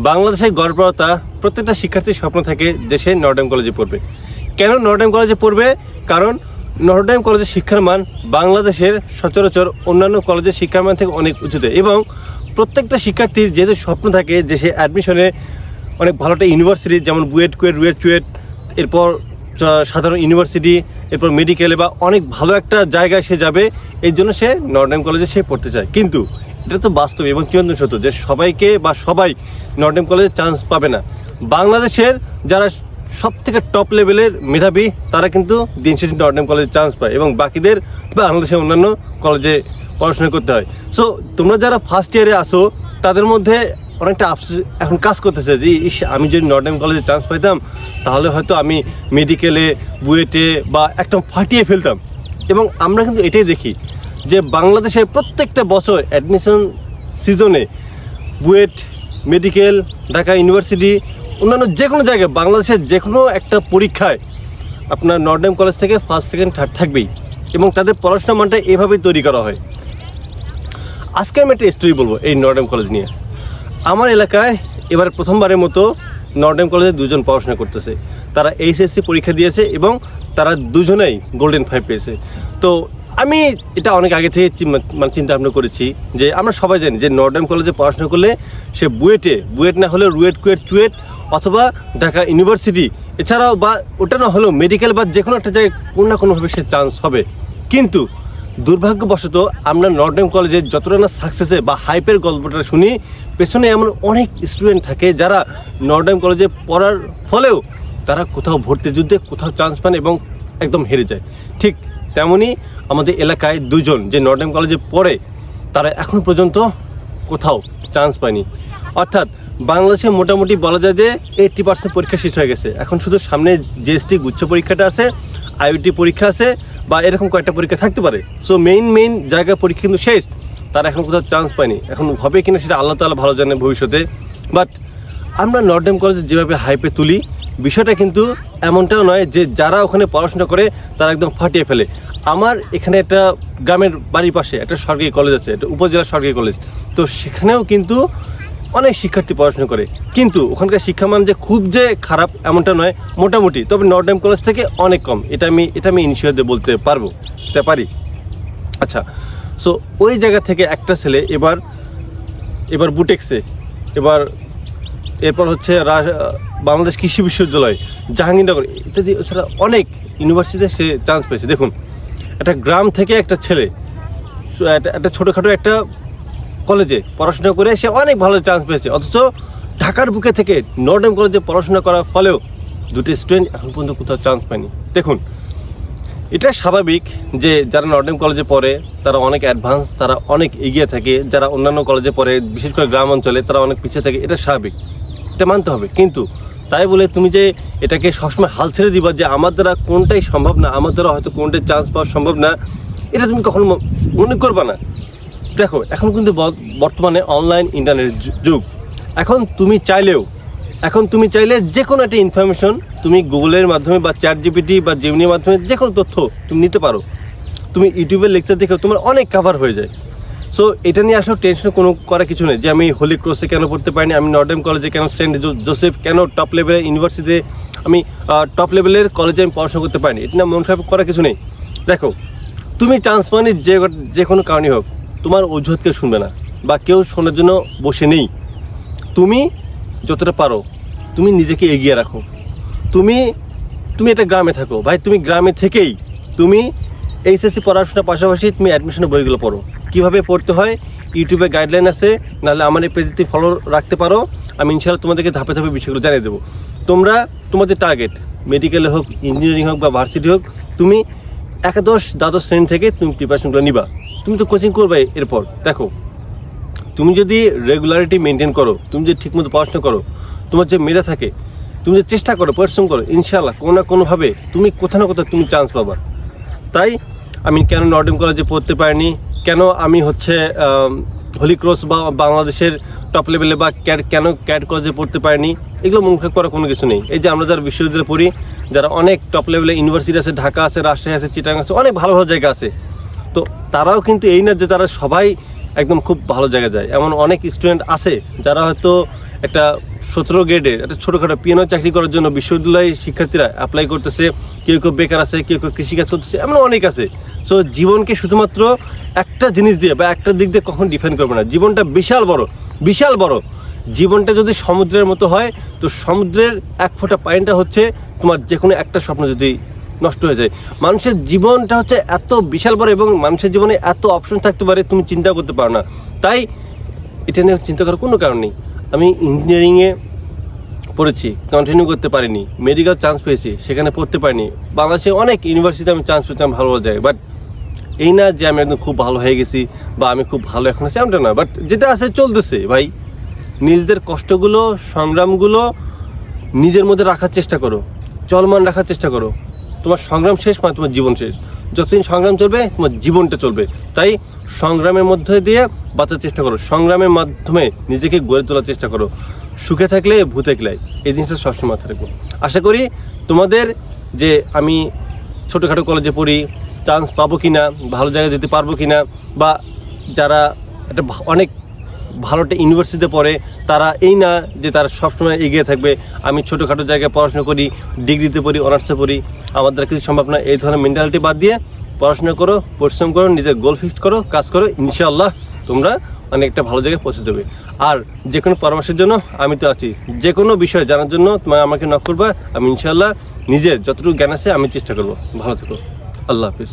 বাংলাদেশের গড়পড়তা প্রত্যেকটা শিক্ষার্থীর স্বপ্ন থাকে দেশে নটরডেম কলেজে পড়বে। কেন নটরডেম কলেজে পড়বে? কারণ নটরডেম কলেজের শিক্ষার মান বাংলাদেশের সচরাচর অন্যান্য কলেজের শিক্ষার মান থেকে অনেক উঁচুতে, এবং প্রত্যেকটা শিক্ষার্থীর যেহেতু স্বপ্ন থাকে যে সে অ্যাডমিশনে অনেক ভালো একটা ইউনিভার্সিটি, যেমন বুয়েট, কুয়েট, রুয়েট, চুয়েট, এরপর সাধারণ ইউনিভার্সিটি, এরপর মেডিকেলে বা অনেক ভালো একটা জায়গায় সে যাবে, এই জন্য সে নটরডেম কলেজে সে পড়তে চায়। কিন্তু এটা তো বাস্তব এবং চিরন্তন সত্য যে সবাইকে বা সবাই নটরডেম কলেজে চান্স পাবে না। বাংলাদেশের যারা সব থেকে টপ লেভেলের মেধাবী তারা কিন্তু দিন শেষে নটরডেম কলেজে চান্স পায়, এবং বাকিদের বাংলাদেশের অন্যান্য কলেজে পড়াশোনা করতে হয়। সো তোমরা যারা ফার্স্ট ইয়ারে আসো তাদের মধ্যে অনেকটা আফসোস এখন কাজ করতেছে যে আমি যদি নটরডেম কলেজে চান্স পাইতাম তাহলে হয়তো আমি মেডিকেলে, বুয়েটে বা একদম ফাটিয়ে ফেলতাম। এবং আমরা কিন্তু এটাই দেখি যে বাংলাদেশের প্রত্যেকটা বছর অ্যাডমিশন সিজনে বুয়েট, মেডিকেল, ঢাকা ইউনিভার্সিটি, অন্যান্য যে কোনো জায়গায় বাংলাদেশের যে কোনো একটা পরীক্ষায় আপনার নটরডেম কলেজ থেকে ফার্স্ট, সেকেন্ড, থার্ড থাকবেই, এবং তাদের পড়াশোনার মানটা এভাবেই তৈরি করা হয়। আজকে আমি একটা স্টোরি বলবো এই নটরডেম কলেজ নিয়ে। আমার এলাকায় এবার প্রথমবারের মতো নটরডেম কলেজে দুজন পড়াশোনা করতেছে। তারা এইচএসসি পরীক্ষা দিয়েছে এবং তারা দুজনেই গোল্ডেন 5 পেয়েছে। তো আমি এটা অনেক আগে থেকে চিন্তা ভাবনা করেছি যে আমরা সবাই জানি যে নটরডেম কলেজে পড়াশোনা করলে সে বুয়েট না হলেও রুয়েট, কুয়েট, চুয়েট অথবা ঢাকা ইউনিভার্সিটি, এছাড়াও বা ওটা না হলেও মেডিকেল বা যে কোনো একটা জায়গায় কোনো না কোনোভাবে সে চান্স হবে। কিন্তু দুর্ভাগ্যবশত আমরা নটরডেম কলেজে যতটা না সাকসেসে বা হাইপের গল্পটা শুনি, পেছনে এমন অনেক স্টুডেন্ট থাকে যারা নটরডেম কলেজে পড়ার ফলেও তারা কোথাও ভর্তি যুদ্ধে কোথাও চান্স পান এবং একদম হেরে যায়। ঠিক তেমনই আমাদের এলাকায় দুজন যে নটরডেম কলেজে পড়ে তারা এখন পর্যন্ত কোথাও চান্স পায়নি। অর্থাৎ বাংলাদেশে মোটামুটি বলা যায় যে 80% পরীক্ষা শেষ হয়ে গেছে। এখন শুধু সামনে জিএসটি গুচ্ছ পরীক্ষাটা আছে, আইওটি পরীক্ষা আছে, বা এরকম কয়েকটা পরীক্ষা থাকতে পারে। সো মেইন জায়গায় পরীক্ষা কিন্তু শেষ, তারা এখন কোথাও চান্স পায়নি। এখন হবে কিনা সেটা আল্লাহ তাআলা ভালো জানে ভবিষ্যতে। বাট আমরা নটরডেম কলেজে যেভাবে হাইপে তুলি, বিষয়টা কিন্তু এমনটাও নয় যে যারা ওখানে পড়াশোনা করে তারা একদম ফাটিয়ে ফেলে। আমার এখানে একটা গ্রামের বাড়ির পাশে একটা সরকারি কলেজ আছে, একটা উপজেলা সরকারি কলেজ। তো সেখানেও কিন্তু অনেক শিক্ষার্থী পড়াশোনা করে, কিন্তু ওখানকার শিক্ষামান যে খুব যে খারাপ এমনটা নয়, মোটামুটি। তবে নটরডেম কলেজ থেকে অনেক কম, এটা আমি ইনশিওর দিয়ে বলতে পারি। আচ্ছা, সো ওই জায়গা থেকে একটা ছেলে এবার বুটেক্সে, এরপর হচ্ছে বাংলাদেশ কৃষি বিশ্ববিদ্যালয়, জাহাঙ্গীরনগর ইত্যাদি, এছাড়া অনেক ইউনিভার্সিটিতে সে চান্স পেয়েছে। দেখুন, একটা গ্রাম থেকে একটা ছেলে একটা ছোটোখাটো একটা কলেজে পড়াশোনা করে সে অনেক ভালো চান্স পেয়েছে, অথচ ঢাকার বুকে থেকে নটরডেম কলেজে পড়াশোনা করার ফলেও দুটি স্টুডেন্ট এখন পর্যন্ত কোথাও চান্স পায়নি। দেখুন, এটা স্বাভাবিক যে যারা নটরডেম কলেজে পড়ে তারা অনেক অ্যাডভান্স, তারা অনেক এগিয়ে থাকে। যারা অন্যান্য কলেজে পড়ে, বিশেষ করে গ্রাম অঞ্চলে, তারা অনেক পিছিয়ে থাকে। এটা স্বাভাবিক, এটা মানতে হবে। কিন্তু তাই বলে তুমি যে এটাকে সবসময় হাল ছেড়ে দিবা যে আমার দ্বারা কোনটাই সম্ভব না, আমার দ্বারা হয়তো কোনটাই চান্স পাওয়া সম্ভব না, এটা তুমি কখনো মনে করবা না। দেখো, এখন কিন্তু বর্তমানে অনলাইন ইন্টারনেট যুগ। এখন তুমি চাইলে যে কোনো একটা ইনফরমেশন তুমি গুগলের মাধ্যমে বা চ্যাট জিপিটি বা জেমিনির মাধ্যমে যে কোনো তথ্য তুমি নিতে পারো। তুমি ইউটিউবের লেকচার দেখে তোমার অনেক কভার হয়ে যায়। সো এটা নিয়ে আসলে টেনশন কোনো করার কিছু নেই যে আমি হোলি ক্রসে কেন পড়তে পারিনি, আমি নটরডেম কলেজে কেন, সেন্ট জোসেফ কেন, টপ লেভেলের ইউনিভার্সিটিতে আমি টপ লেভেলের কলেজে আমি পড়াশোনা করতে পারিনি, এটা নিয়ে মন খারাপ করার কিছু নেই। দেখো, তুমি চান্স পাওনি যে কোনো কারণেই হোক, তোমার অজুহাত কেউ শুনবে না বা কেউ শোনার জন্য বসে নেই। তুমি যতটা পারো তুমি নিজেকে এগিয়ে রাখো। তুমি একটা গ্রামে থাকো ভাই, তুমি গ্রামে থেকেই তুমি এইচএসসি পড়াশোনার পাশাপাশি তুমি অ্যাডমিশনের বইগুলো পড়ো। কীভাবে পড়তে হয় ইউটিউবে গাইডলাইন আছে, নাহলে আমার এই পেজটি ফলো রাখতে পারো। আমি ইনশাআল্লাহ তোমাদেরকে ধাপে ধাপে বিষয়গুলো জানিয়ে দেবো। তোমার যে টার্গেট, মেডিকেলে হোক, ইঞ্জিনিয়ারিং হোক বা ভার্সিটি হোক, তুমি দ্বাদশ শ্রেণী থেকে তুমি প্রিপারেশনগুলো নিবা। তুমি তো কোচিং করবে। এরপর দেখো, তুমি যদি রেগুলারিটি মেনটেন করো, তুমি যদি ঠিকমতো পড়াশোনা করো, তোমার যে মেধা থাকে, তুমি যে চেষ্টা করো, পরিশ্রম করো, ইনশাআল্লাহ কোনো না কোনোভাবে তুমি কোথাও না কোথাও তুমি চান্স পাবা। তাই আমি কেন নটরডেম কলেজে পড়তে পারিনি, কেন আমি হোলি ক্রস বা বাংলাদেশের টপ লেভেলে বা কেন ক্যাট কলেজে পড়তে পারিনি, এগুলো মন খারাপ করার কোনো কিছু নেই। এই যে আমরা যারা বিশ্ববিদ্যালয়ে পড়ি, যারা অনেক টপ লেভেলে ইউনিভার্সিটি আছে, ঢাকা আছে, রাজশাহী আছে, চিটাগাং আছে, অনেক ভালো ভালো জায়গা আছে, তো তারাও কিন্তু এই না যে তারা সবাই একদম খুব ভালো জায়গায় যায়। এমন অনেক স্টুডেন্ট আছে যারা হয়তো একটা 17 গ্রেডের একটা ছোটোখাটো পিয়ানো চাকরি করার জন্য বিশ্ববিদ্যালয় শিক্ষার্থীরা অ্যাপ্লাই করতেছে, কেউ কেউ বেকার আছে, কেউ কেউ কৃষিকাজ করতেছে, এমন অনেক আছে। সো জীবনকে শুধুমাত্র একটা জিনিস দিয়ে বা একটা দিক দিয়ে কখন ডিফাইন করবে না। জীবনটা বিশাল বড়, বিশাল বড়। জীবনটা যদি সমুদ্রের মতো হয়, তো সমুদ্রের এক ফোঁটা পানিটা হচ্ছে তোমার যে কোনো একটা স্বপ্ন যদি নষ্ট হয়ে যায়। মানুষের জীবনটা হচ্ছে এত বিশাল বড় এবং মানুষের জীবনে এত অপশন থাকতে পারে, তুমি চিন্তা করতে পারো না। তাই এটা নিয়ে চিন্তা করার কোনো কারণ নেই। আমি ইঞ্জিনিয়ারিংয়ে পড়েছি, কন্টিনিউ করতে পারিনি, মেডিকেল চান্স পেয়েছি, সেখানে পড়তে পারিনি। বাংলাদেশে অনেক ইউনিভার্সিটিতে আমি চান্স পেয়েছিলাম ভালো ভালো জায়গায়, বাট এই না যে আমি একদম খুব ভালো হয়ে গেছি বা আমি খুব ভালো এখন আছি, এমনটা না। বাট যেটা আছে চলতেছে ভাই। নিজেদের কষ্টগুলো, সংগ্রামগুলো নিজের মধ্যে রাখার চেষ্টা করো, চলমান রাখার চেষ্টা করো। তোমার সংগ্রাম শেষ মানে তোমার জীবন শেষ। যতদিন সংগ্রাম চলবে তোমার জীবনটা চলবে। তাই সংগ্রামের মধ্যে দিয়ে বাঁচার চেষ্টা করো, সংগ্রামের মাধ্যমে নিজেকে গড়ে তোলার চেষ্টা করো। সুখে থাকলে ভূতে কিলাই, এই জিনিসটা সবসময় মাথায় রাখবো। আশা করি তোমাদের যে আমি ছোটোখাটো কলেজে পড়ি, চান্স পাবো কিনা, ভালো জায়গায় যেতে পারবো কিনা, বা যারা একটা অনেক ভালো একটা ইউনিভার্সিটিতে পড়ে তারা এই না যে তারা সবসময় এগিয়ে থাকবে, আমি ছোটোখাটো জায়গায় পড়াশোনা করি, ডিগ্রিতে পড়ি, অনার্সে পড়ি, আমার দ্বারা কিছু সম্ভব না। এই ধরনের মেন্টালিটি বাদ দিয়ে পড়াশোনা করো, পরিশ্রম করো, নিজের গোল ফিক্সড করো, কাজ করো, ইনশাআল্লাহ তোমরা অনেকটা ভালো জায়গায় পৌঁছে যাবে। আর যে কোনো পরামর্শের জন্য আমি তো আছি, যে কোনো বিষয় জানার জন্য তোমার আমাকে নক করবা। আমি ইনশাআল্লাহ নিজের যতটুকু জ্ঞান আছে আমি চেষ্টা করবো। ভালো থেকো, আল্লাহ হাফিজ।